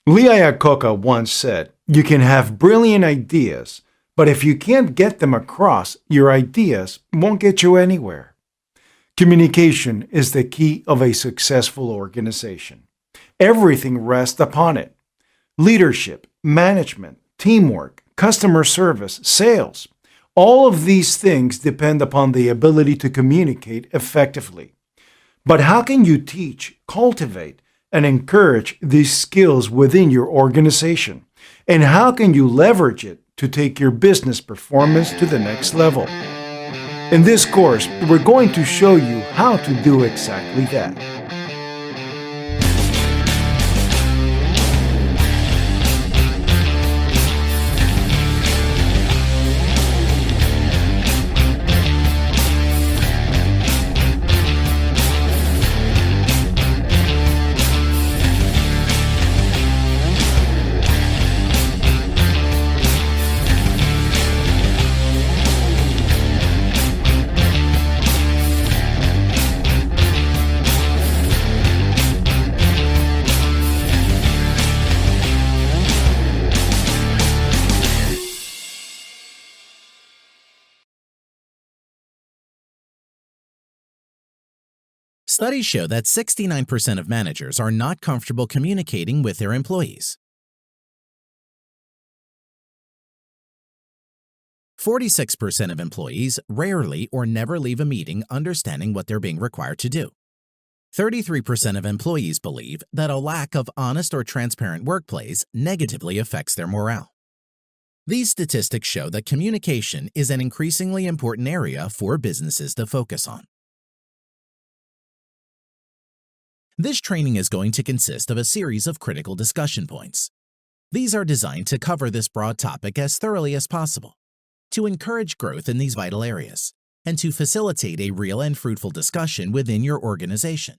Lee Iacocca once said, "You can have brilliant ideas, but if you can't get them across, your ideas won't get you anywhere." Communication is the key of a successful organization. Everything rests upon it. Leadership, management, teamwork, customer service, sales. All of these things depend upon the ability to communicate effectively. But how can you teach, cultivate, and encourage these skills within your organization? And how can you leverage it to take your business performance to the next level? In this course, we're going to show you how to do exactly that. Studies show that 69% of managers are not comfortable communicating with their employees. 46% of employees rarely or never leave a meeting understanding what they're being required to do. 33% of employees believe that a lack of honest or transparent workplace negatively affects their morale. These statistics show that communication is an increasingly important area for businesses to focus on. This training is going to consist of a series of critical discussion points. These are designed to cover this broad topic as thoroughly as possible, to encourage growth in these vital areas, and to facilitate a real and fruitful discussion within your organization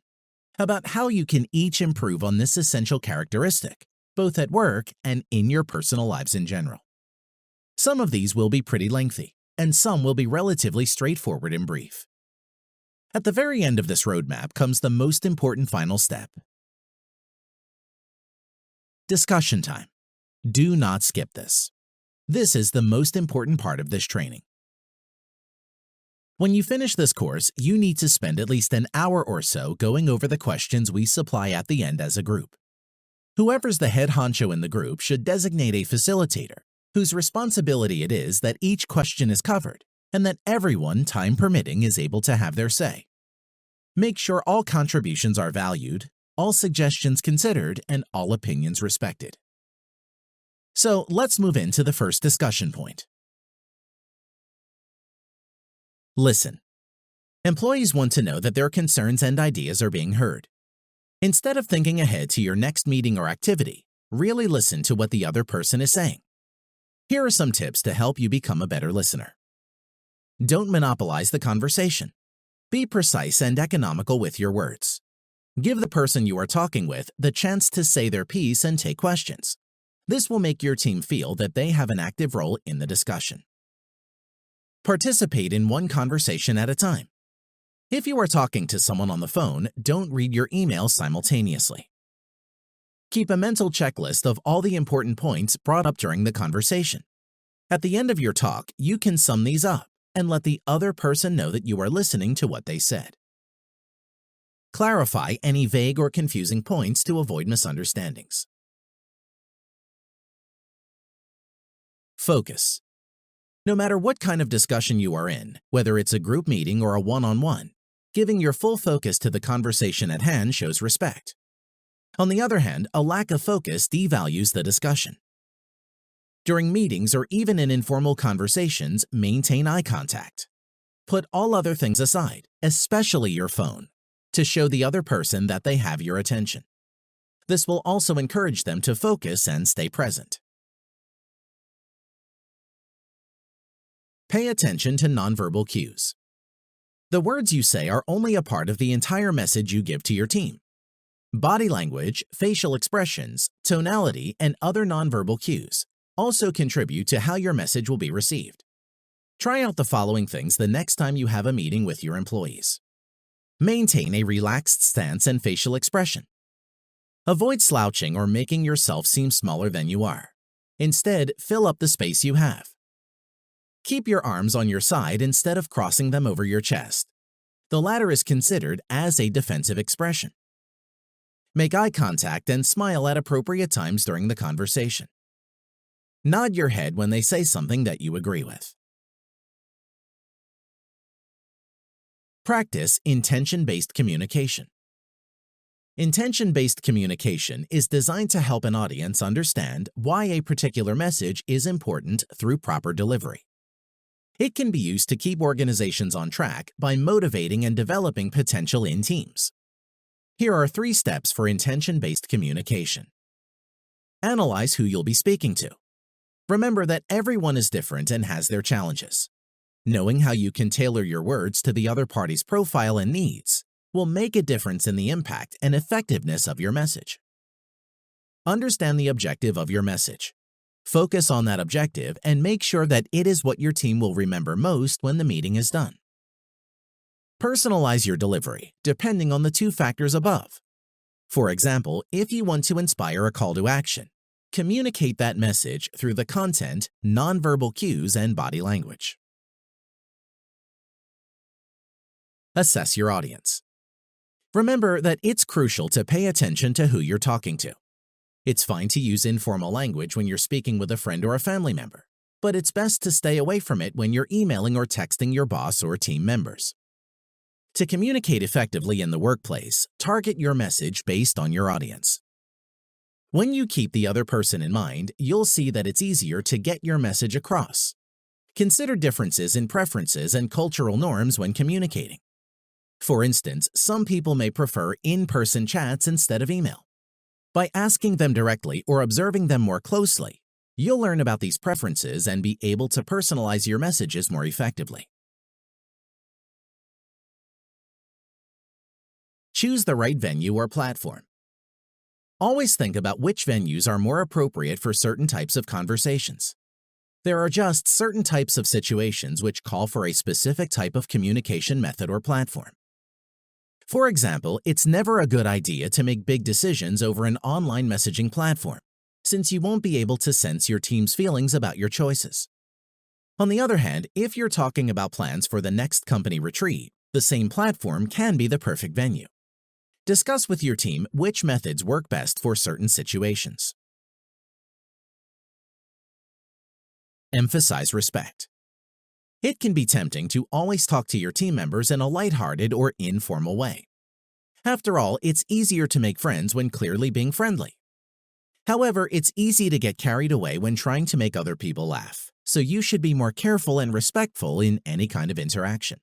about how you can each improve on this essential characteristic, both at work and in your personal lives in general. Some of these will be pretty lengthy, and some will be relatively straightforward and brief. At the very end of this roadmap comes the most important final step. Discussion time. Do not skip this. This is the most important part of this training. When you finish this course, you need to spend at least an hour or so going over the questions we supply at the end as a group. Whoever's the head honcho in the group should designate a facilitator whose responsibility it is that each question is covered and that everyone, time permitting, is able to have their say. Make sure all contributions are valued, all suggestions considered, and all opinions respected. So let's move into the first discussion point. Listen. Employees want to know that their concerns and ideas are being heard. Instead of thinking ahead to your next meeting or activity, really listen to what the other person is saying. Here are some tips to help you become a better listener. Don't monopolize the conversation. Be precise and economical with your words. Give the person you are talking with the chance to say their piece and take questions. This will make your team feel that they have an active role in the discussion. Participate in one conversation at a time. If you are talking to someone on the phone, don't read your email simultaneously. Keep a mental checklist of all the important points brought up during the conversation. At the end of your talk, you can sum these up and let the other person know that you are listening to what they said. Clarify any vague or confusing points to avoid misunderstandings. Focus. No matter what kind of discussion you are in, whether it's a group meeting or a one-on-one, giving your full focus to the conversation at hand shows respect. On the other hand, a lack of focus devalues the discussion. During meetings or even in informal conversations, maintain eye contact. Put all other things aside, especially your phone, to show the other person that they have your attention. This will also encourage them to focus and stay present. Pay attention to nonverbal cues. The words you say are only a part of the entire message you give to your team. Body language, facial expressions, tonality, and other nonverbal cues also contribute to how your message will be received. Try out the following things the next time you have a meeting with your employees. Maintain a relaxed stance and facial expression. Avoid slouching or making yourself seem smaller than you are. Instead, fill up the space you have. Keep your arms on your side instead of crossing them over your chest. The latter is considered as a defensive expression. Make eye contact and smile at appropriate times during the conversation. Nod your head when they say something that you agree with. Practice intention-based communication. Intention-based communication is designed to help an audience understand why a particular message is important through proper delivery. It can be used to keep organizations on track by motivating and developing potential in teams. Here are 3 steps for intention-based communication. Analyze who you'll be speaking to. Remember that everyone is different and has their challenges. Knowing how you can tailor your words to the other party's profile and needs will make a difference in the impact and effectiveness of your message. Understand the objective of your message. Focus on that objective and make sure that it is what your team will remember most when the meeting is done. Personalize your delivery, depending on the 2 factors above. For example, if you want to inspire a call to action, communicate that message through the content, nonverbal cues, and body language. Assess your audience. Remember that it's crucial to pay attention to who you're talking to. It's fine to use informal language when you're speaking with a friend or a family member, but it's best to stay away from it when you're emailing or texting your boss or team members. To communicate effectively in the workplace, target your message based on your audience. When you keep the other person in mind, you'll see that it's easier to get your message across. Consider differences in preferences and cultural norms when communicating. For instance, some people may prefer in-person chats instead of email. By asking them directly or observing them more closely, you'll learn about these preferences and be able to personalize your messages more effectively. Choose the right venue or platform. Always think about which venues are more appropriate for certain types of conversations. There are just certain types of situations which call for a specific type of communication method or platform. For example, it's never a good idea to make big decisions over an online messaging platform, since you won't be able to sense your team's feelings about your choices. On the other hand, if you're talking about plans for the next company retreat, the same platform can be the perfect venue. Discuss with your team which methods work best for certain situations. Emphasize respect. It can be tempting to always talk to your team members in a lighthearted or informal way. After all, it's easier to make friends when clearly being friendly. However, it's easy to get carried away when trying to make other people laugh, so you should be more careful and respectful in any kind of interaction.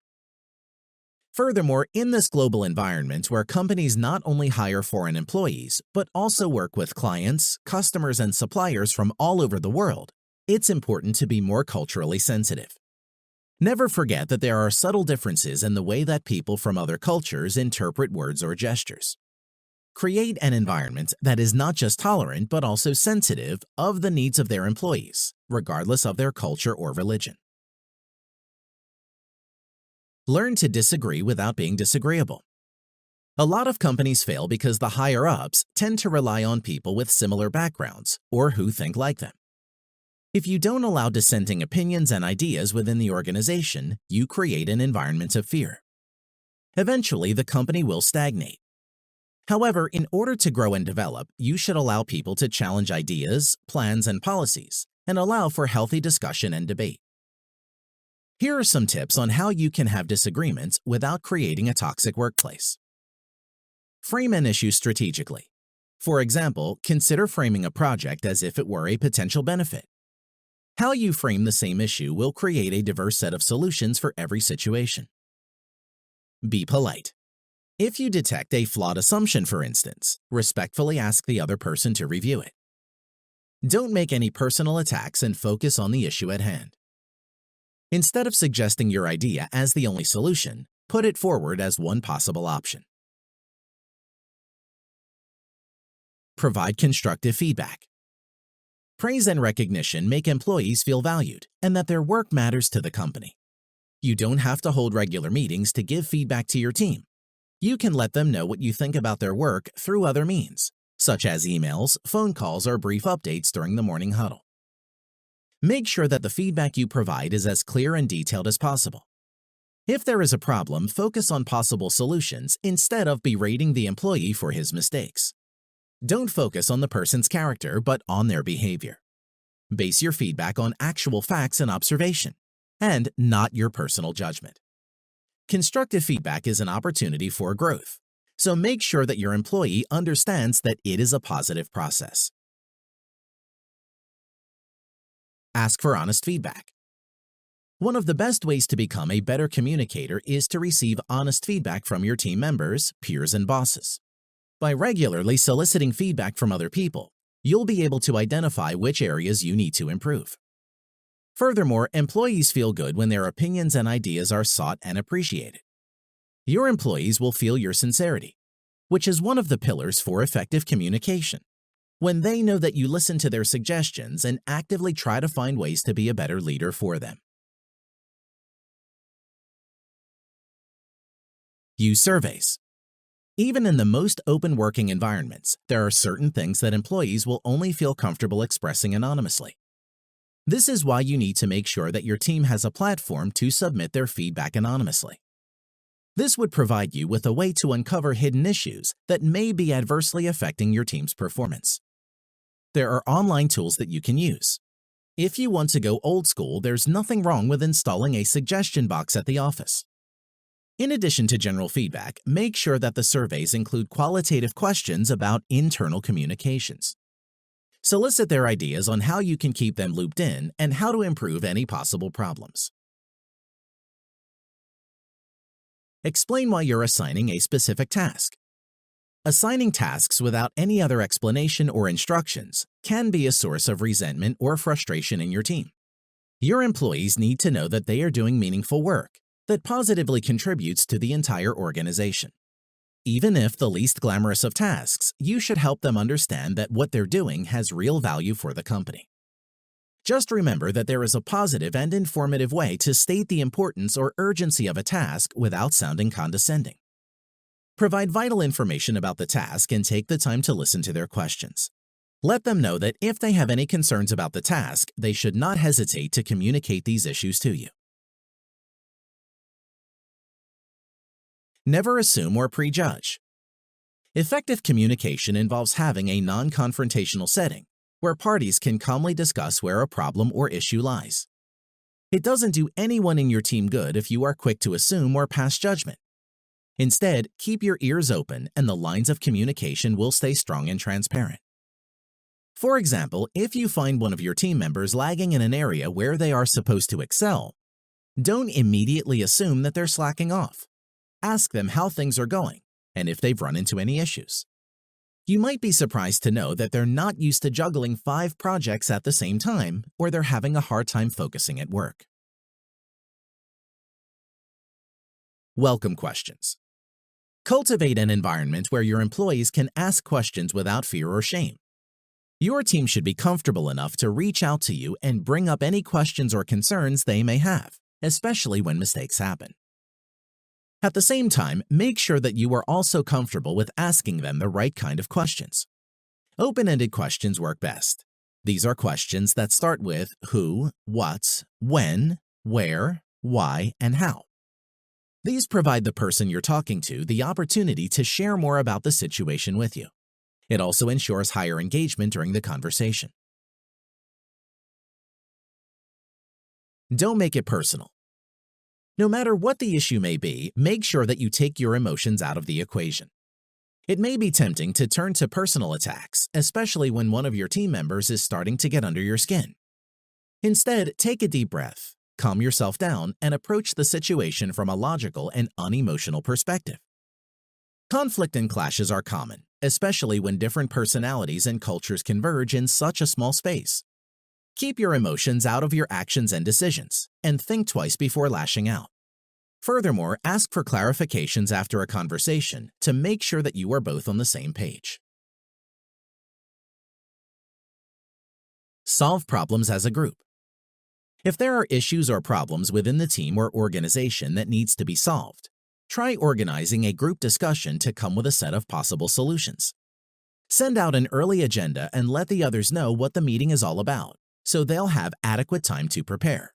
Furthermore, in this global environment where companies not only hire foreign employees, but also work with clients, customers, and suppliers from all over the world, it's important to be more culturally sensitive. Never forget that there are subtle differences in the way that people from other cultures interpret words or gestures. Create an environment that is not just tolerant but also sensitive of the needs of their employees, regardless of their culture or religion. Learn to disagree without being disagreeable. A lot of companies fail because the higher-ups tend to rely on people with similar backgrounds or who think like them. If you don't allow dissenting opinions and ideas within the organization, you create an environment of fear. Eventually, the company will stagnate. However, in order to grow and develop, you should allow people to challenge ideas, plans, and policies, and allow for healthy discussion and debate. Here are some tips on how you can have disagreements without creating a toxic workplace. Frame an issue strategically. For example, consider framing a project as if it were a potential benefit. How you frame the same issue will create a diverse set of solutions for every situation. Be polite. If you detect a flawed assumption, for instance, respectfully ask the other person to review it. Don't make any personal attacks and focus on the issue at hand. Instead of suggesting your idea as the only solution, put it forward as one possible option. Provide constructive feedback. Praise and recognition make employees feel valued and that their work matters to the company. You don't have to hold regular meetings to give feedback to your team. You can let them know what you think about their work through other means, such as emails, phone calls, or brief updates during the morning huddle. Make sure that the feedback you provide is as clear and detailed as possible. If there is a problem, focus on possible solutions instead of berating the employee for his mistakes. Don't focus on the person's character, but on their behavior. Base your feedback on actual facts and observation, and not your personal judgment. Constructive feedback is an opportunity for growth, so make sure that your employee understands that it is a positive process. Ask for honest feedback. One of the best ways to become a better communicator is to receive honest feedback from your team members, peers, and bosses. By regularly soliciting feedback from other people, you'll be able to identify which areas you need to improve. Furthermore, employees feel good when their opinions and ideas are sought and appreciated. Your employees will feel your sincerity, which is one of the pillars for effective communication, when they know that you listen to their suggestions and actively try to find ways to be a better leader for them. Use surveys. Even in the most open working environments, there are certain things that employees will only feel comfortable expressing anonymously. This is why you need to make sure that your team has a platform to submit their feedback anonymously. This would provide you with a way to uncover hidden issues that may be adversely affecting your team's performance. There are online tools that you can use. If you want to go old school, there's nothing wrong with installing a suggestion box at the office. In addition to general feedback, make sure that the surveys include qualitative questions about internal communications. Solicit their ideas on how you can keep them looped in and how to improve any possible problems. Explain why you're assigning a specific task. Assigning tasks without any other explanation or instructions can be a source of resentment or frustration in your team. Your employees need to know that they are doing meaningful work that positively contributes to the entire organization. Even if the least glamorous of tasks, you should help them understand that what they're doing has real value for the company. Just remember that there is a positive and informative way to state the importance or urgency of a task without sounding condescending. Provide vital information about the task and take the time to listen to their questions. Let them know that if they have any concerns about the task, they should not hesitate to communicate these issues to you. Never assume or prejudge. Effective communication involves having a non-confrontational setting where parties can calmly discuss where a problem or issue lies. It doesn't do anyone in your team good if you are quick to assume or pass judgment. Instead, keep your ears open and the lines of communication will stay strong and transparent. For example, if you find one of your team members lagging in an area where they are supposed to excel, don't immediately assume that they're slacking off. Ask them how things are going and if they've run into any issues. You might be surprised to know that they're not used to juggling 5 projects at the same time, or they're having a hard time focusing at work. Welcome questions. Cultivate an environment where your employees can ask questions without fear or shame. Your team should be comfortable enough to reach out to you and bring up any questions or concerns they may have, especially when mistakes happen. At the same time, make sure that you are also comfortable with asking them the right kind of questions. Open-ended questions work best. These are questions that start with who, what, when, where, why, and how. These provide the person you're talking to the opportunity to share more about the situation with you. It also ensures higher engagement during the conversation. Don't make it personal. No matter what the issue may be, make sure that you take your emotions out of the equation. It may be tempting to turn to personal attacks, especially when one of your team members is starting to get under your skin. Instead, take a deep breath, calm yourself down, and approach the situation from a logical and unemotional perspective. Conflict and clashes are common, especially when different personalities and cultures converge in such a small space. Keep your emotions out of your actions and decisions, and think twice before lashing out. Furthermore, ask for clarifications after a conversation to make sure that you are both on the same page. Solve problems as a group. If there are issues or problems within the team or organization that needs to be solved, try organizing a group discussion to come with a set of possible solutions. Send out an early agenda and let the others know what the meeting is all about, so they'll have adequate time to prepare.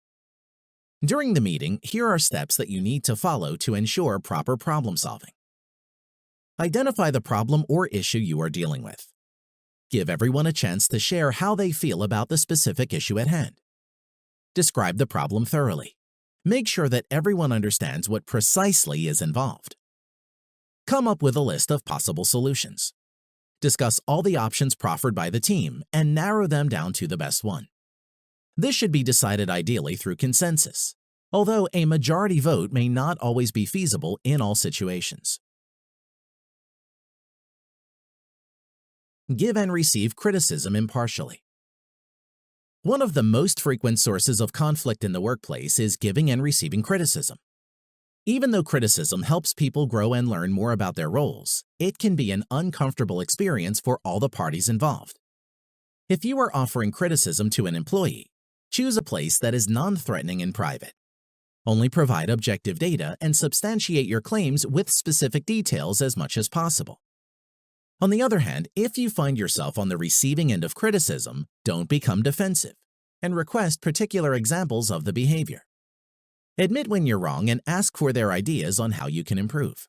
During the meeting, here are steps that you need to follow to ensure proper problem solving. Identify the problem or issue you are dealing with. Give everyone a chance to share how they feel about the specific issue at hand. Describe the problem thoroughly. Make sure that everyone understands what precisely is involved. Come up with a list of possible solutions. Discuss all the options proffered by the team and narrow them down to the best one. This should be decided ideally through consensus, although a majority vote may not always be feasible in all situations. Give and receive criticism impartially. One of the most frequent sources of conflict in the workplace is giving and receiving criticism. Even though criticism helps people grow and learn more about their roles, it can be an uncomfortable experience for all the parties involved. If you are offering criticism to an employee, choose a place that is non-threatening and private. Only provide objective data and substantiate your claims with specific details as much as possible. On the other hand, if you find yourself on the receiving end of criticism, don't become defensive and request particular examples of the behavior. Admit when you're wrong and ask for their ideas on how you can improve.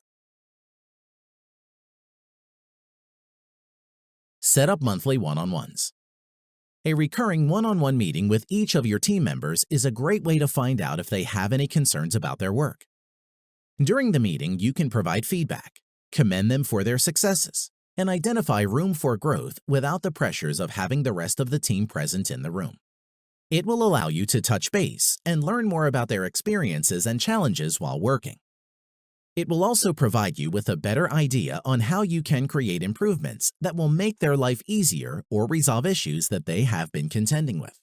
Set up monthly one-on-ones. A recurring one-on-one meeting with each of your team members is a great way to find out if they have any concerns about their work. During the meeting, you can provide feedback, commend them for their successes, and identify room for growth without the pressures of having the rest of the team present in the room. It will allow you to touch base and learn more about their experiences and challenges while working. It will also provide you with a better idea on how you can create improvements that will make their life easier or resolve issues that they have been contending with.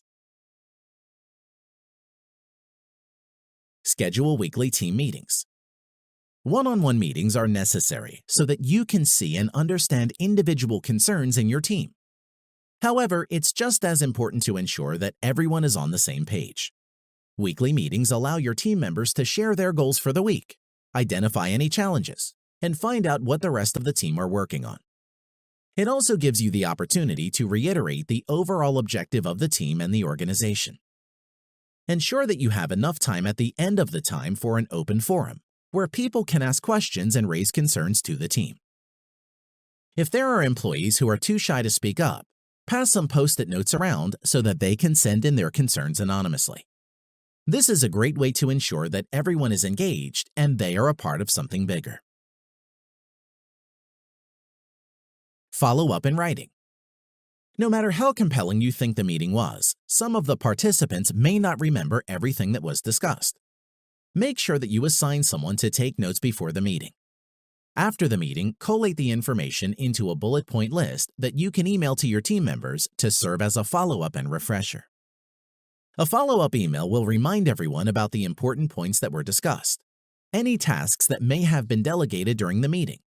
Schedule weekly team meetings. One-on-one meetings are necessary so that you can see and understand individual concerns in your team. However, it's just as important to ensure that everyone is on the same page. Weekly meetings allow your team members to share their goals for the week, identify any challenges, and find out what the rest of the team are working on. It also gives you the opportunity to reiterate the overall objective of the team and the organization. Ensure that you have enough time at the end of the time for an open forum, where people can ask questions and raise concerns to the team. If there are employees who are too shy to speak up, pass some post-it notes around so that they can send in their concerns anonymously. This is a great way to ensure that everyone is engaged and they are a part of something bigger. Follow up in writing. No matter how compelling you think the meeting was, some of the participants may not remember everything that was discussed. Make sure that you assign someone to take notes before the meeting. After the meeting, collate the information into a bullet point list that you can email to your team members to serve as a follow-up and refresher. A follow-up email will remind everyone about the important points that were discussed, any tasks that may have been delegated during the meeting,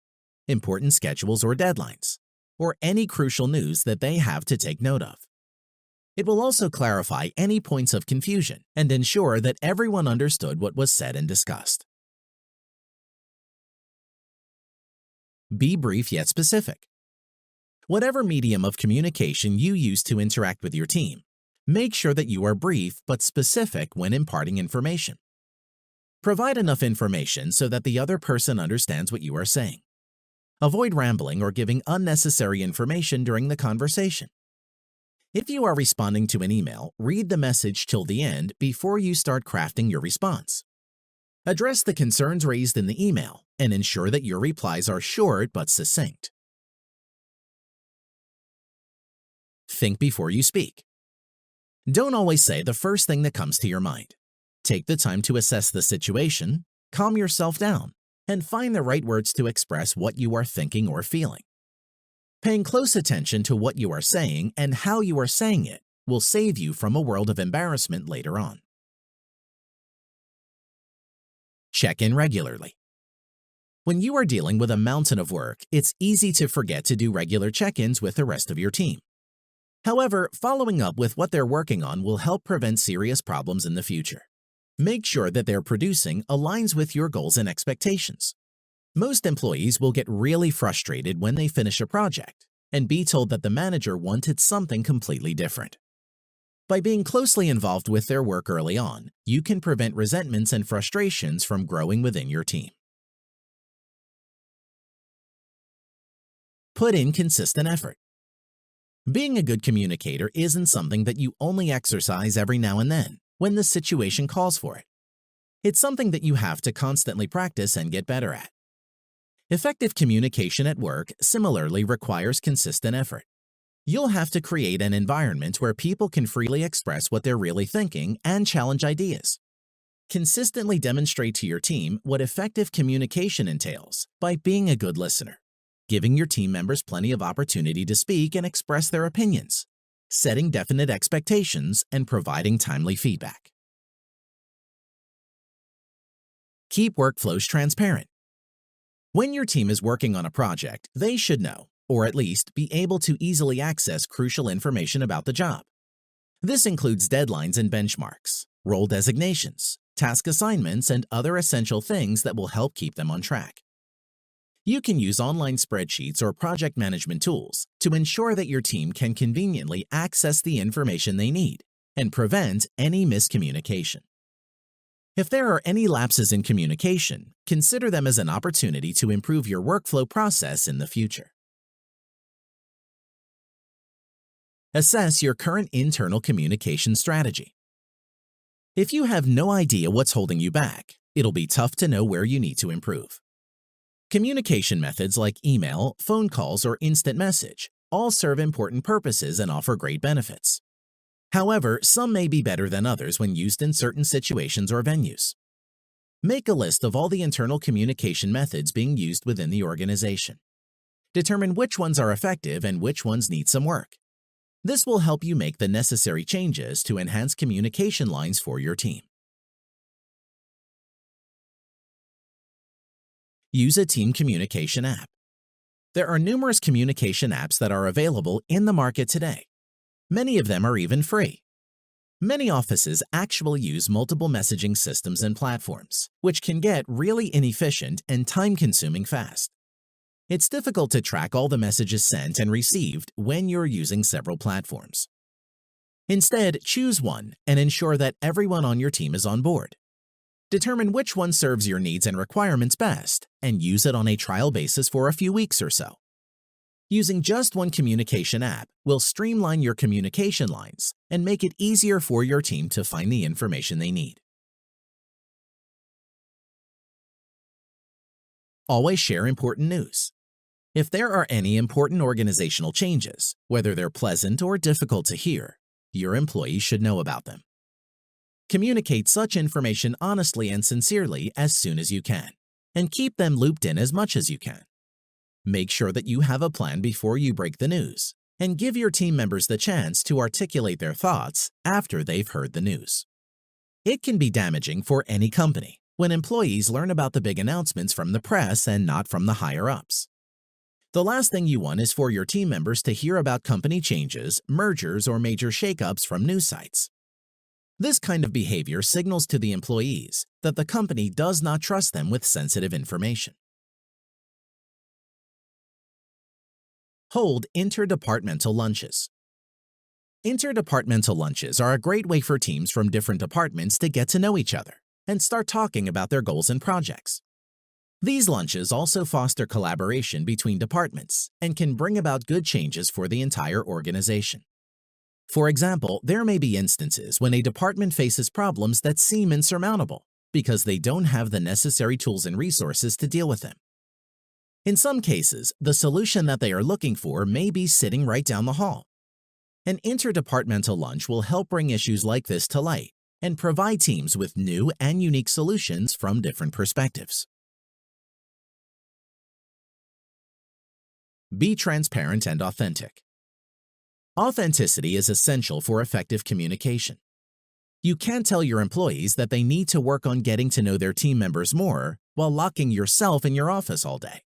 important schedules or deadlines, or any crucial news that they have to take note of. It will also clarify any points of confusion and ensure that everyone understood what was said and discussed. Be brief yet specific. Whatever medium of communication you use to interact with your team, make sure that you are brief but specific when imparting information. Provide enough information so that the other person understands what you are saying. Avoid rambling or giving unnecessary information during the conversation. If you are responding to an email, read the message till the end before you start crafting your response. Address the concerns raised in the email and ensure that your replies are short but succinct. Think before you speak. Don't always say the first thing that comes to your mind. Take the time to assess the situation, calm yourself down, and find the right words to express what you are thinking or feeling. Paying close attention to what you are saying and how you are saying it will save you from a world of embarrassment later on. Check in regularly. When you are dealing with a mountain of work, it's easy to forget to do regular check-ins with the rest of your team. However, following up with what they're working on will help prevent serious problems in the future. Make sure that they're producing aligns with your goals and expectations. Most employees will get really frustrated when they finish a project, and be told that the manager wanted something completely different. By being closely involved with their work early on, you can prevent resentments and frustrations from growing within your team. Put in consistent effort. Being a good communicator isn't something that you only exercise every now and then when the situation calls for it. It's something that you have to constantly practice and get better at. Effective communication at work similarly requires consistent effort. You'll have to create an environment where people can freely express what they're really thinking and challenge ideas. Consistently demonstrate to your team what effective communication entails by being a good listener, giving your team members plenty of opportunity to speak and express their opinions, setting definite expectations, and providing timely feedback. Keep workflows transparent. When your team is working on a project, they should know, or at least be able to easily access crucial information about the job. This includes deadlines and benchmarks, role designations, task assignments, and other essential things that will help keep them on track. You can use online spreadsheets or project management tools to ensure that your team can conveniently access the information they need and prevent any miscommunication. If there are any lapses in communication, consider them as an opportunity to improve your workflow process in the future. Assess your current internal communication strategy. If you have no idea what's holding you back, it'll be tough to know where you need to improve. Communication methods like email, phone calls, or instant message all serve important purposes and offer great benefits. However, some may be better than others when used in certain situations or venues. Make a list of all the internal communication methods being used within the organization. Determine which ones are effective and which ones need some work. This will help you make the necessary changes to enhance communication lines for your team. Use a team communication app. There are numerous communication apps that are available in the market today. Many of them are even free. Many offices actually use multiple messaging systems and platforms, which can get really inefficient and time-consuming fast. It's difficult to track all the messages sent and received when you're using several platforms. Instead, choose one and ensure that everyone on your team is on board. Determine which one serves your needs and requirements best and use it on a trial basis for a few weeks or so. Using just one communication app will streamline your communication lines and make it easier for your team to find the information they need. Always share important news. If there are any important organizational changes, whether they're pleasant or difficult to hear, your employees should know about them. Communicate such information honestly and sincerely as soon as you can, and keep them looped in as much as you can. Make sure that you have a plan before you break the news, and give your team members the chance to articulate their thoughts after they've heard the news. It can be damaging for any company when employees learn about the big announcements from the press and not from the higher-ups. The last thing you want is for your team members to hear about company changes, mergers, or major shakeups from news sites. This kind of behavior signals to the employees that the company does not trust them with sensitive information. Hold interdepartmental lunches. Interdepartmental lunches are a great way for teams from different departments to get to know each other and start talking about their goals and projects. These lunches also foster collaboration between departments and can bring about good changes for the entire organization. For example, there may be instances when a department faces problems that seem insurmountable because they don't have the necessary tools and resources to deal with them. In some cases, the solution that they are looking for may be sitting right down the hall. An interdepartmental lunch will help bring issues like this to light and provide teams with new and unique solutions from different perspectives. Be transparent and authentic. Authenticity is essential for effective communication. You can't tell your employees that they need to work on getting to know their team members more while locking yourself in your office all day.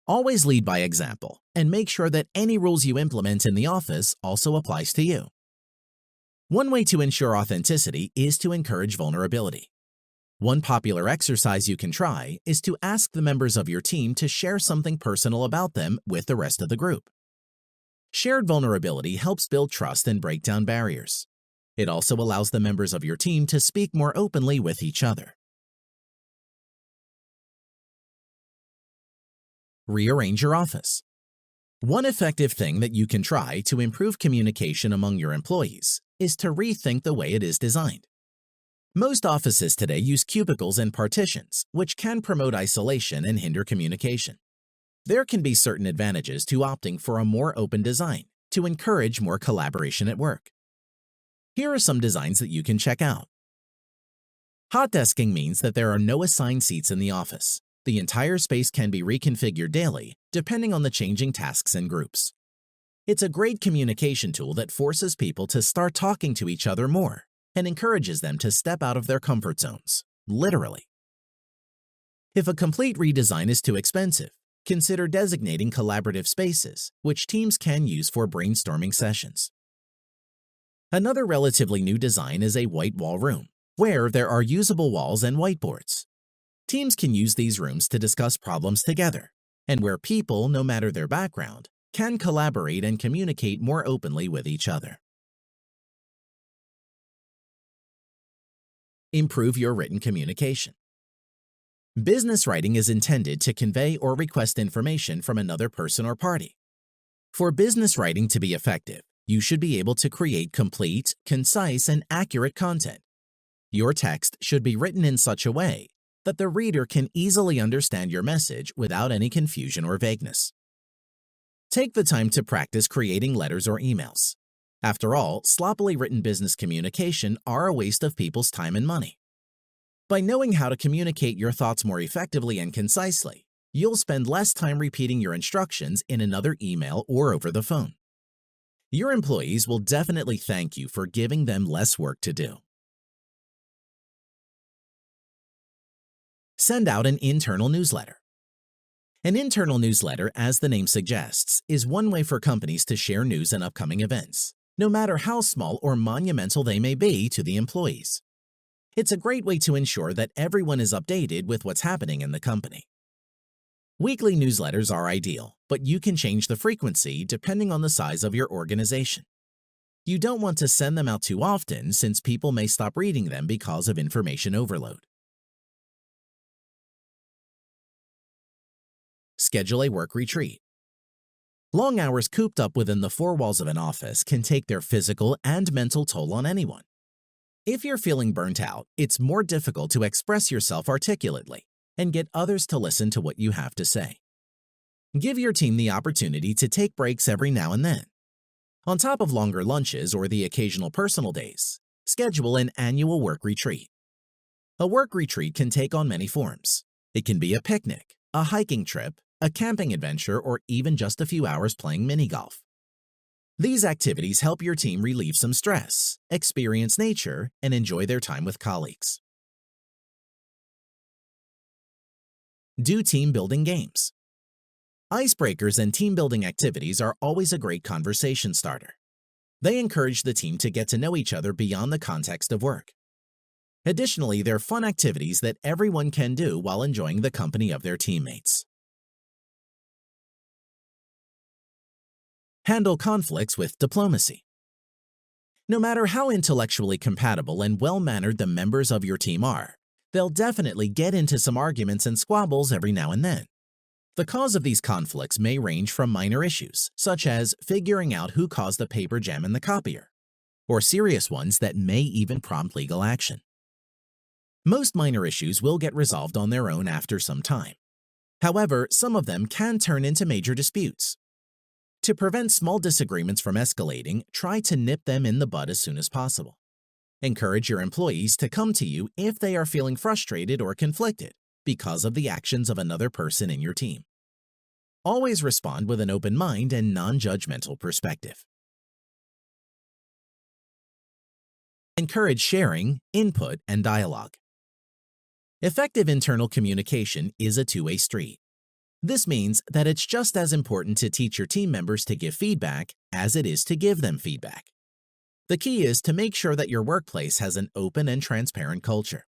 Always lead by example and make sure that any rules you implement in the office also applies to you. One way to ensure authenticity is to encourage vulnerability. One popular exercise you can try is to ask the members of your team to share something personal about them with the rest of the group. Shared vulnerability helps build trust and break down barriers. It also allows the members of your team to speak more openly with each other. Rearrange your office. One effective thing that you can try to improve communication among your employees is to rethink the way it is designed. Most offices today use cubicles and partitions, which can promote isolation and hinder communication. There can be certain advantages to opting for a more open design to encourage more collaboration at work. Here are some designs that you can check out. Hot desking means that there are no assigned seats in the office. The entire space can be reconfigured daily, depending on the changing tasks and groups. It's a great communication tool that forces people to start talking to each other more and encourages them to step out of their comfort zones, literally. If a complete redesign is too expensive, consider designating collaborative spaces, which teams can use for brainstorming sessions. Another relatively new design is a white wall room, where there are usable walls and whiteboards. Teams can use these rooms to discuss problems together, and where people, no matter their background, can collaborate and communicate more openly with each other. Improve your written communication. Business writing is intended to convey or request information from another person or party. For business writing to be effective, you should be able to create complete, concise, and accurate content. Your text should be written in such a way that the reader can easily understand your message without any confusion or vagueness. Take the time to practice creating letters or emails. After all, sloppily written business communication are a waste of people's time and money. By knowing how to communicate your thoughts more effectively and concisely, you'll spend less time repeating your instructions in another email or over the phone. Your employees will definitely thank you for giving them less work to do. Send out an internal newsletter. An internal newsletter, as the name suggests, is one way for companies to share news and upcoming events, no matter how small or monumental they may be to the employees. It's a great way to ensure that everyone is updated with what's happening in the company. Weekly newsletters are ideal, but you can change the frequency depending on the size of your organization. You don't want to send them out too often since people may stop reading them because of information overload. Schedule a work retreat. Long hours cooped up within the four walls of an office can take their physical and mental toll on anyone. If you're feeling burnt out, it's more difficult to express yourself articulately and get others to listen to what you have to say. Give your team the opportunity to take breaks every now and then. On top of longer lunches or the occasional personal days, schedule an annual work retreat. A work retreat can take on many forms. It can be a picnic, a hiking trip, a camping adventure, or even just a few hours playing mini-golf. These activities help your team relieve some stress, experience nature, and enjoy their time with colleagues. Do team-building games. Icebreakers and team-building activities are always a great conversation starter. They encourage the team to get to know each other beyond the context of work. Additionally, they're fun activities that everyone can do while enjoying the company of their teammates. Handle conflicts with diplomacy. No matter how intellectually compatible and well-mannered the members of your team are, they'll definitely get into some arguments and squabbles every now and then. The cause of these conflicts may range from minor issues, such as figuring out who caused the paper jam in the copier, or serious ones that may even prompt legal action. Most minor issues will get resolved on their own after some time. However, some of them can turn into major disputes. To prevent small disagreements from escalating, try to nip them in the bud as soon as possible. Encourage your employees to come to you if they are feeling frustrated or conflicted because of the actions of another person in your team. Always respond with an open mind and non-judgmental perspective. Encourage sharing, input, and dialogue. Effective internal communication is a two-way street. This means that it's just as important to teach your team members to give feedback as it is to give them feedback. The key is to make sure that your workplace has an open and transparent culture.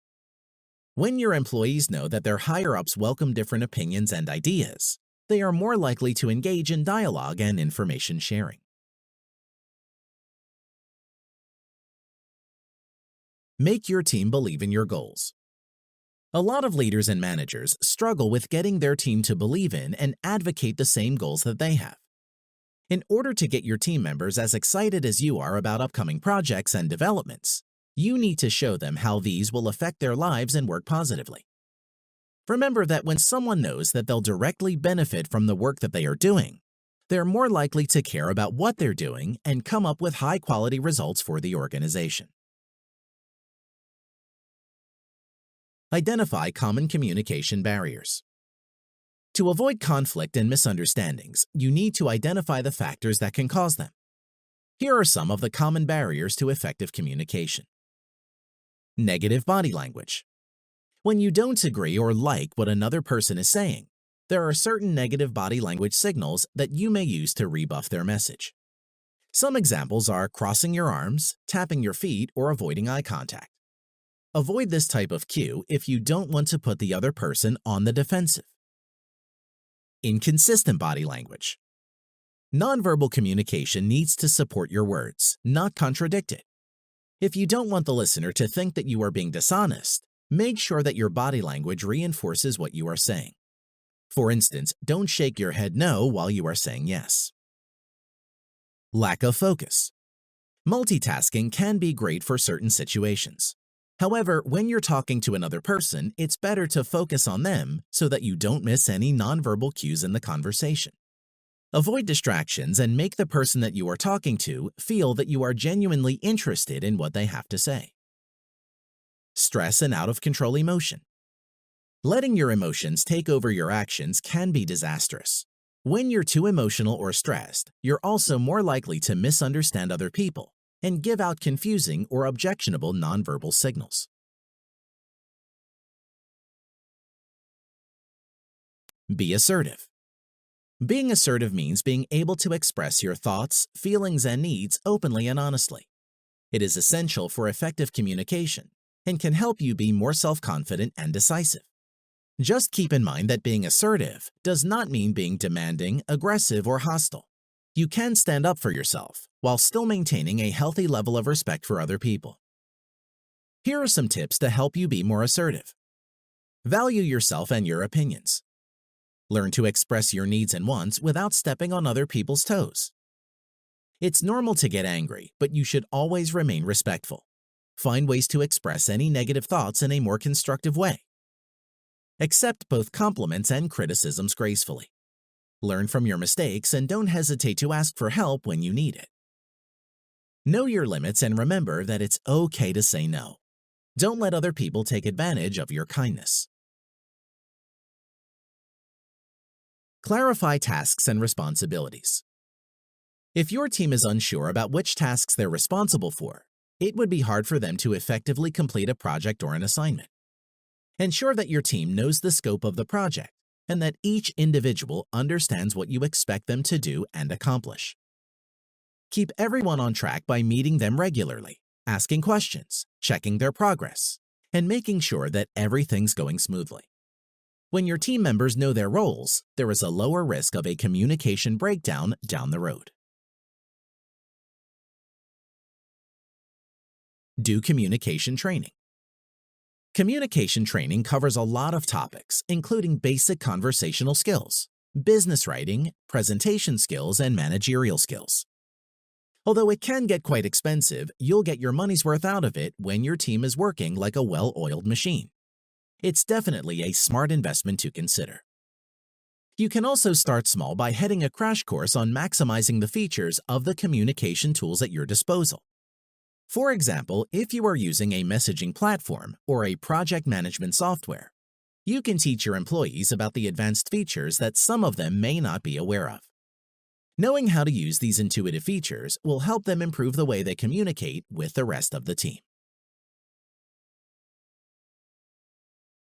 When your employees know that their higher-ups welcome different opinions and ideas, they are more likely to engage in dialogue and information sharing. Make your team believe in your goals. A lot of leaders and managers struggle with getting their team to believe in and advocate the same goals that they have. In order to get your team members as excited as you are about upcoming projects and developments, you need to show them how these will affect their lives and work positively. Remember that when someone knows that they'll directly benefit from the work that they are doing, they're more likely to care about what they're doing and come up with high-quality results for the organization. Identify common communication barriers. To avoid conflict and misunderstandings, you need to identify the factors that can cause them. Here are some of the common barriers to effective communication. Negative body language. When you don't agree or like what another person is saying, there are certain negative body language signals that you may use to rebuff their message. Some examples are crossing your arms, tapping your feet, or avoiding eye contact. Avoid this type of cue if you don't want to put the other person on the defensive. Inconsistent body language. Nonverbal communication needs to support your words, not contradict it. If you don't want the listener to think that you are being dishonest, make sure that your body language reinforces what you are saying. For instance, don't shake your head no while you are saying yes. Lack of focus. Multitasking can be great for certain situations. However, when you're talking to another person, it's better to focus on them so that you don't miss any nonverbal cues in the conversation. Avoid distractions and make the person that you are talking to feel that you are genuinely interested in what they have to say. Stress and out-of-control emotion. Letting your emotions take over your actions can be disastrous. When you're too emotional or stressed, you're also more likely to misunderstand other people and give out confusing or objectionable nonverbal signals. Be assertive. Being assertive means being able to express your thoughts, feelings, and needs openly and honestly. It is essential for effective communication and can help you be more self-confident and decisive. Just keep in mind that being assertive does not mean being demanding, aggressive, or hostile. You can stand up for yourself while still maintaining a healthy level of respect for other people. Here are some tips to help you be more assertive. Value yourself and your opinions. Learn to express your needs and wants without stepping on other people's toes. It's normal to get angry, but you should always remain respectful. Find ways to express any negative thoughts in a more constructive way. Accept both compliments and criticisms gracefully. Learn from your mistakes and don't hesitate to ask for help when you need it. Know your limits and remember that it's okay to say no. Don't let other people take advantage of your kindness. Clarify tasks and responsibilities. If your team is unsure about which tasks they're responsible for, it would be hard for them to effectively complete a project or an assignment. Ensure that your team knows the scope of the project and that each individual understands what you expect them to do and accomplish. Keep everyone on track by meeting them regularly, asking questions, checking their progress, and making sure that everything's going smoothly. When your team members know their roles, there is a lower risk of a communication breakdown down the road. Do communication training. Communication training covers a lot of topics, including basic conversational skills, business writing, presentation skills, and managerial skills. Although it can get quite expensive, you'll get your money's worth out of it when your team is working like a well-oiled machine. It's definitely a smart investment to consider. You can also start small by heading a crash course on maximizing the features of the communication tools at your disposal. For example, if you are using a messaging platform or a project management software, you can teach your employees about the advanced features that some of them may not be aware of. Knowing how to use these intuitive features will help them improve the way they communicate with the rest of the team.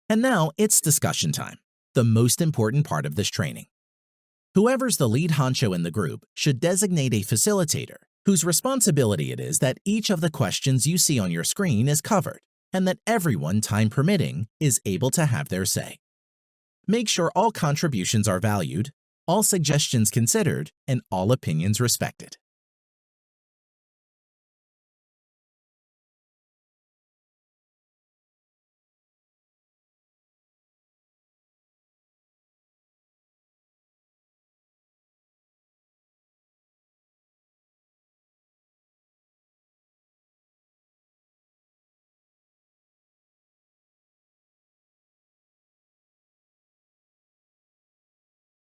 And now it's discussion time, the most important part of this training. Whoever's the lead honcho in the group should designate a facilitator whose responsibility it is that each of the questions you see on your screen is covered and that everyone, time permitting, is able to have their say. Make sure all contributions are valued, all suggestions considered, and all opinions respected.